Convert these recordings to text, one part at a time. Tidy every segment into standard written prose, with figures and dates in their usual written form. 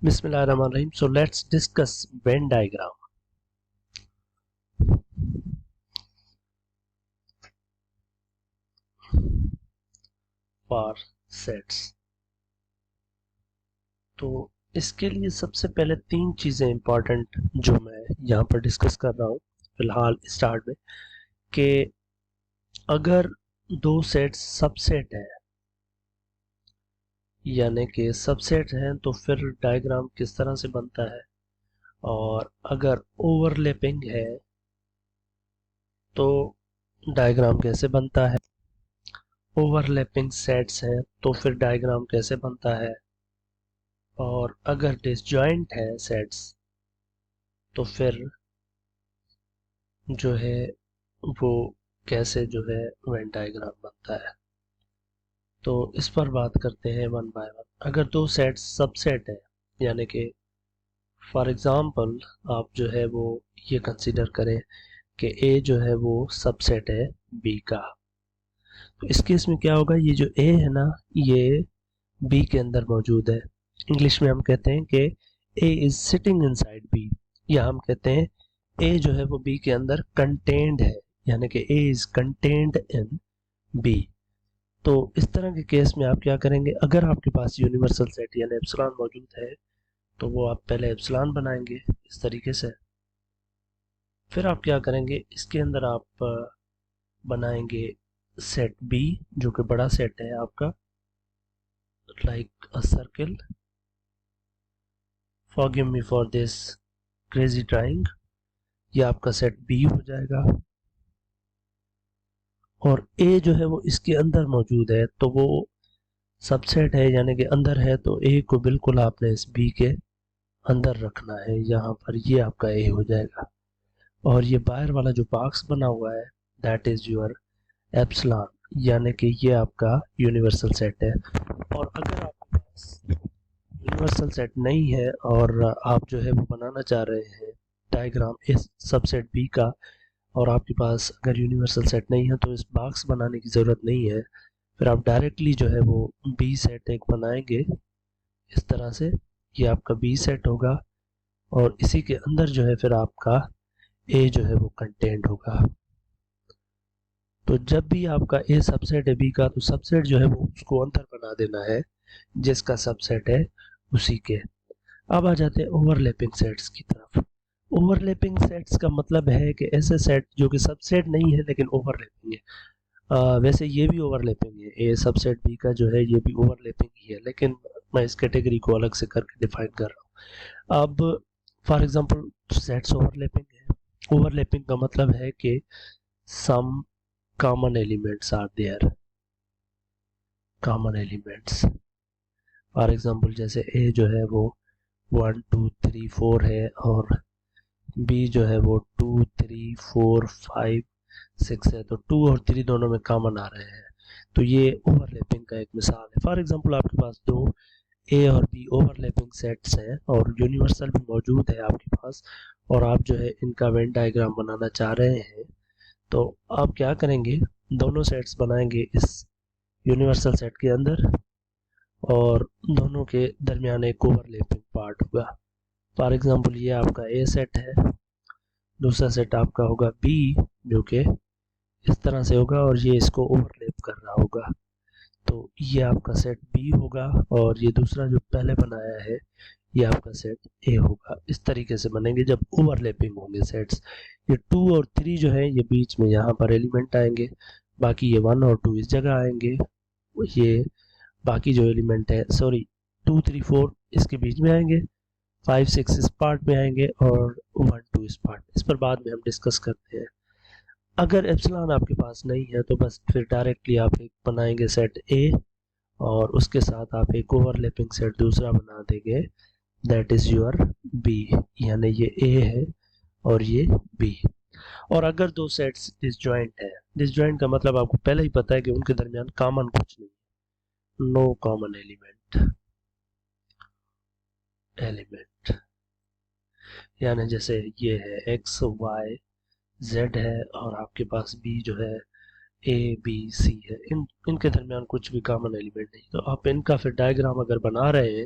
Bismillahirrahmanirrahim. So let's discuss Venn diagram for sets. तो इसके लिए सबसे पहले तीन चीज़ें इंपॉर्टेंट जो मैं यहाँ पर डिस्कस कर रहा हूँ फिलहाल स्टार्ट में, कि अगर दो सेट्स सबसेट है यानी कि सबसेट हैं तो फिर डायग्राम किस तरह से बनता है, और अगर ओवरलैपिंग है तो डायग्राम कैसे बनता है, ओवरलैपिंग सेट्स हैं तो फिर डायग्राम कैसे बनता है, और अगर डिसजॉइंट है सेट्स तो फिर जो है वो कैसे जो है वेन डायग्राम बनता है। तो इस पर बात करते हैं वन बाय वन। अगर दो सेट्स सबसेट है यानी कि फॉर एग्जांपल आप जो है वो ये कंसीडर करें कि ए जो है वो सबसेट है बी का, तो इस केस में क्या होगा, ये जो ए है ना ये बी के अंदर मौजूद है। इंग्लिश में हम कहते हैं कि ए इज सिटिंग इनसाइड बी, या हम कहते हैं ए जो है वो बी के अंदर कंटेन्ड है, यानी कि ए इज कंटेन्ड इन बी। तो इस तरह के केस में आप क्या करेंगे, अगर आपके पास यूनिवर्सल सेट यानी एप्सिलॉन मौजूद है तो वो आप पहले एप्सिलॉन बनाएंगे इस तरीके से, फिर आप क्या करेंगे इसके अंदर आप बनाएंगे सेट बी जो कि बड़ा सेट है आपका, like a circle, forgive me for this crazy drawing, ये आपका सेट बी हो जाएगा। और ए जो है वो इसके अंदर मौजूद है तो वो सबसेट है यानी कि अंदर है, तो ए को बिल्कुल आपने इस बी के अंदर रखना है, यहाँ पर ये आपका ए हो जाएगा। और ये बाहर वाला जो बॉक्स बना हुआ है दैट इज योर एप्सिलॉन, यानी कि ये आपका यूनिवर्सल सेट है। और अगर आपके पास यूनिवर्सल सेट नहीं है और आप जो है वो बनाना चाह रहे हैं डायग्राम इस सबसेट बी का, और आपके पास अगर यूनिवर्सल सेट नहीं है तो इस बॉक्स बनाने की ज़रूरत नहीं है, फिर आप डायरेक्टली जो है वो बी सेट एक बनाएंगे इस तरह से, ये आपका बी सेट होगा और इसी के अंदर जो है फिर आपका ए जो है वो कंटेंट होगा। तो जब भी आपका ए सबसेट है बी का तो सबसेट जो है वो उसको अंदर बना देना है जिसका सबसेट है उसी के। अब आ जाते हैं ओवरलैपिंग सेट्स की तरफ। ओवरलैपिंग सेट्स का मतलब है कि ऐसे सेट जो कि सबसेट नहीं है लेकिन ओवरलैपिंग है। वैसे ये भी ओवरलैपिंग है, ए सबसेट बी का जो है ये भी ओवरलैपिंग ही है, लेकिन मैं इस कैटेगरी को अलग से करके डिफाइन कर रहा हूँ। अब फॉर एग्जांपल सेट्स ओवरलैपिंग है, ओवरलैपिंग का मतलब है कि some common elements are there, common elements. For example जैसे ए जो है वो 1 2 3 4 है और बी जो है वो 2 3 4 5 6 है, तो 2 और 3 दोनों में कॉमन आ रहे हैं, तो ये ओवरलैपिंग का एक मिसाल है। फॉर एग्जांपल आपके पास दो ए और बी ओवरलैपिंग सेट्स हैं और यूनिवर्सल भी मौजूद है आपके पास, और आप जो है इनका वेन डायग्राम बनाना चाह रहे हैं, तो आप क्या करेंगे, दोनों सेट्स बनाएंगे इस यूनिवर्सल सेट के अंदर और दोनों के दरमियान एक ओवरलैपिंग पार्ट होगा। फॉर एग्जांपल ये आपका ए सेट है, दूसरा सेट आपका होगा बी जो कि इस तरह से होगा और ये इसको ओवरलैप कर रहा होगा, तो ये आपका सेट बी होगा और ये दूसरा जो पहले बनाया है ये आपका सेट ए होगा। इस तरीके से बनेंगे जब ओवरलैपिंग होंगे सेट्स। ये 2 और 3 जो है ये बीच में यहाँ पर एलिमेंट आएंगे, बाकी ये 1 और 2 इस जगह आएंगे, ये बाकी जो एलिमेंट है सॉरी 2 3 4 इसके बीच में आएंगे, 5 6 इस पार्ट में आएंगे और 1 2 इस पार्ट, इस पर बाद में हम डिस्कस करते हैं। अगर एप्सिलॉन आपके पास नहीं है तो बस फिर डायरेक्टली आप एक बनाएंगे सेट ए और उसके साथ आप एक ओवरलैपिंग सेट दूसरा बना देंगे दैट इज योर बी, यानी ये ए है और ये बी। और अगर दो सेट्स डिसजॉइंट है, डिसजॉइंट का मतलब आपको पहले ही पता है कि उनके दरमियान कॉमन कुछ नहीं, नो कॉमन एलिमेंट यानी जैसे ये है एक्स वाई जेड है और आपके पास बी जो है ए बी सी है, इनके दरमियान कुछ भी कॉमन एलिमेंट नहीं, तो आप इनका फिर डायग्राम अगर बना रहे हैं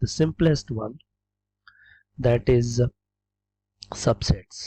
the simplest one, that is subsets.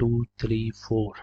2 3 4،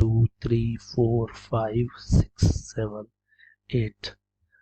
2 3 4 5 6 7 8.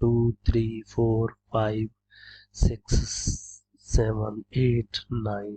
2 3 4 5 6 7 8 9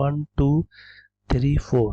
1 2 3 4.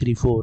3 4.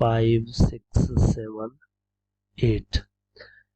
5 6 7 8.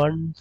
1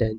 10.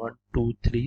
1 2 3،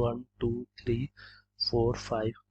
1 2 3 4 5.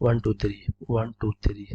1 2 3 1 2 3.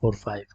4 5.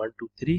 1 2 3.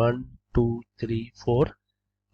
1 2 3 4.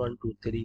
1 2 3.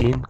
3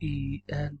ENGLISH.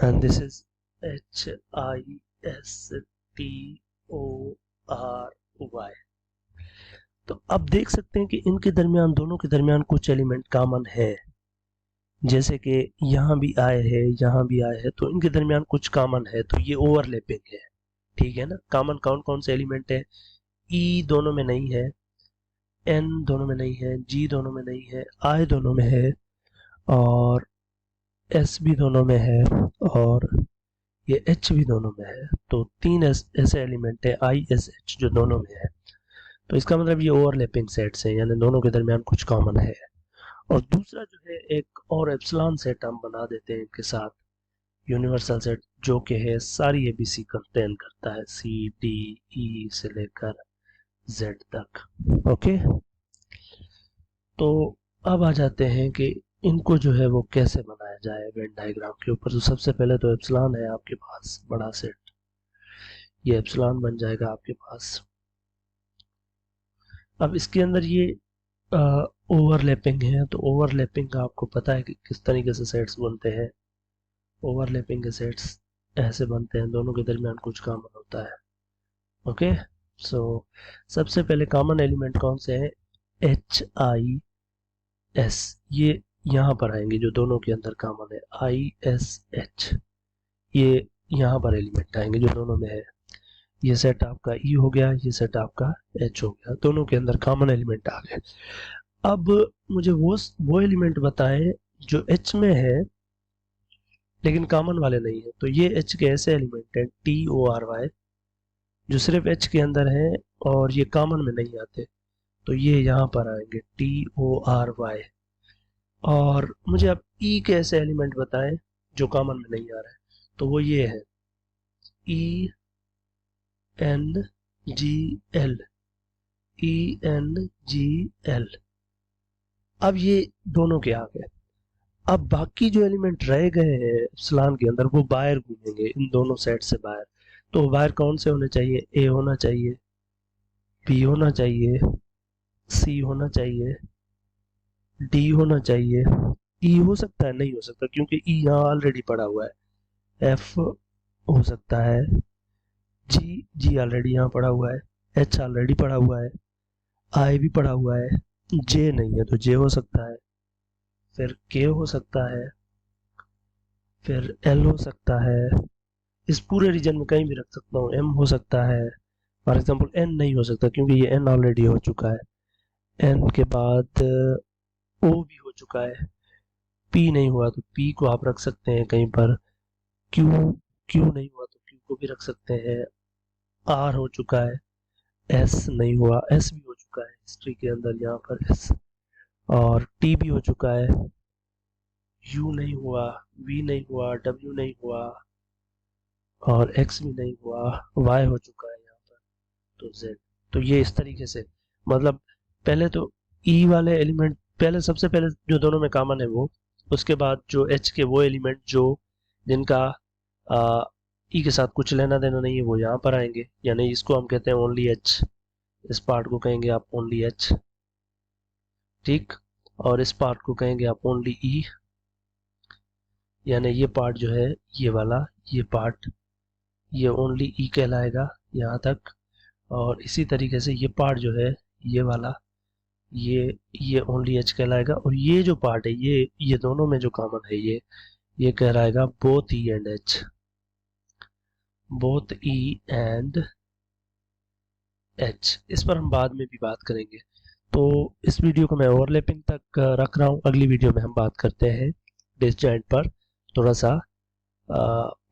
and this is HISTORY. तो अब देख सकते हैं कि इनके दरमियान, दोनों के दरमियान कुछ एलिमेंट कॉमन है, जैसे कि यहाँ भी आए है, यहाँ भी आए है, तो इनके दरमियान कुछ कॉमन है, तो ये ओवरलैपिंग है, ठीक है ना। कॉमन कौन कौन से एलिमेंट है? ई दोनों में नहीं है, एन दोनों में नहीं है, जी दोनों में नहीं है, आई दोनों में है, और एस भी दोनों में है, और ये एच भी दोनों में है। तो तीन ऐसे एलिमेंट है आई एस एच जो दोनों में है। तो इसका मतलब ये ओवरलैपिंग सेट्स हैं, यानी दोनों के दरमियान कुछ कॉमन है। और दूसरा जो है एक और एप्सिलॉन सेट हम बना देते हैं इनके साथ, यूनिवर्सल सेट, जो कि है सारी एबीसी कंटेन करता है, सी डी ई से लेकर जेड तक। ओके, तो अब आ जाते हैं कि इनको जो है वो कैसे बनाया जाए वेन डायग्राम के ऊपर। तो सबसे पहले तो एप्सिलॉन है आपके पास बड़ा सेट, ये एप्सिलॉन बन जाएगा आपके पास। अब इसके अंदर ये ओवरलैपिंग है, तो ओवरलैपिंग का आपको पता है कि किस तरीके से सेट्स बनते हैं। ओवरलैपिंग के सेट्स ऐसे बनते हैं, दोनों के दरमियान कुछ कॉमन होता है। ओके, सो सबसे पहले कॉमन एलिमेंट कौन से हैं? एच आई एस, ये यहाँ पर आएंगे जो दोनों के अंदर कॉमन है, आई एस एच, ये यहाँ पर एलिमेंट आएंगे जो दोनों में है। ये सेट आपका ई हो गया, ये सेट आपका एच हो गया, दोनों के अंदर कॉमन एलिमेंट आ गए। अब मुझे वो एलिमेंट बताएं जो एच में है लेकिन कॉमन वाले नहीं है। तो ये एच के ऐसे एलिमेंट हैं TORY जो सिर्फ एच के अंदर है और ये कॉमन में नहीं आते, तो ये यहाँ पर आएंगे TORY। और मुझे अब ई के ऐसे एलिमेंट बताएं जो कॉमन में नहीं आ रहे, तो वो ये है ENGL, ENGL। अब ये दोनों के आ गए। अब बाकी जो एलिमेंट रह गए हैं एप्सिलॉन के अंदर वो बाहर घूमेंगे, इन दोनों सेट से बाहर। तो बाहर कौन से होने चाहिए? ए होना चाहिए, बी होना चाहिए, सी होना चाहिए, डी होना चाहिए, ई हो सकता है, नहीं हो सकता क्योंकि ई यहाँ ऑलरेडी पड़ा हुआ है, एफ हो सकता है, जी ऑलरेडी यहाँ पड़ा हुआ है, एच ऑलरेडी पड़ा हुआ है, आई भी पड़ा हुआ है, जे नहीं है तो जे हो सकता है, फिर के हो सकता है, फिर एल हो सकता है, इस पूरे रीजन में कहीं भी रख सकता हूँ, एम हो सकता है। फॉर एग्जांपल एन नहीं हो सकता क्योंकि ये एन ऑलरेडी हो चुका है, एन के बाद ओ भी हो चुका है, पी नहीं हुआ तो पी को आप रख सकते हैं कहीं पर, क्यू नहीं हुआ तो क्यू को भी रख सकते हैं, आर हो चुका है, एस नहीं हुआ, एस भी हो चुका है हिस्ट्री के अंदर यहाँ पर एस, और टी भी हो चुका है, यू नहीं हुआ, वी नहीं हुआ, डब्ल्यू नहीं हुआ, और एक्स भी नहीं हुआ, वाई हो चुका है यहाँ पर, तो जेड। तो ये इस तरीके से, मतलब पहले तो ई वाले एलिमेंट, पहले सबसे पहले जो दोनों में कॉमन है वो, उसके बाद जो एच के वो एलिमेंट जो जिनका ई के साथ कुछ लेना देना नहीं है वो यहाँ पर आएंगे, यानी इसको हम कहते हैं ओनली एच, इस पार्ट को कहेंगे आप ओनली एच, ठीक, और इस पार्ट को कहेंगे आप ओनली ई, यानी ये पार्ट जो है ये वाला, ये पार्ट ये ओनली ई कहलाएगा यहाँ तक, और इसी तरीके से ये पार्ट जो है ये वाला ये ओनली एच कहलाएगा, और ये जो पार्ट है ये दोनों में जो कॉमन है ये कहलाएगा both E and H, both E and H. इस पर हम बाद में भी बात करेंगे। तो इस वीडियो को मैं ओवरलैपिंग तक रख रहा हूँ, अगली वीडियो में हम बात करते हैं डिसजॉइंट पर थोड़ा सा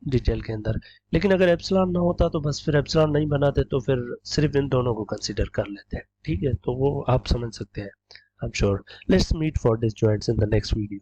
डिटेल के अंदर। लेकिन अगर एप्सिलॉन ना होता तो बस फिर एप्सिलॉन नहीं बनाते, तो फिर सिर्फ इन दोनों को कंसीडर कर लेते हैं, ठीक है, तो वो आप समझ सकते हैं। I am sure. Let's meet for disjoints in the next video.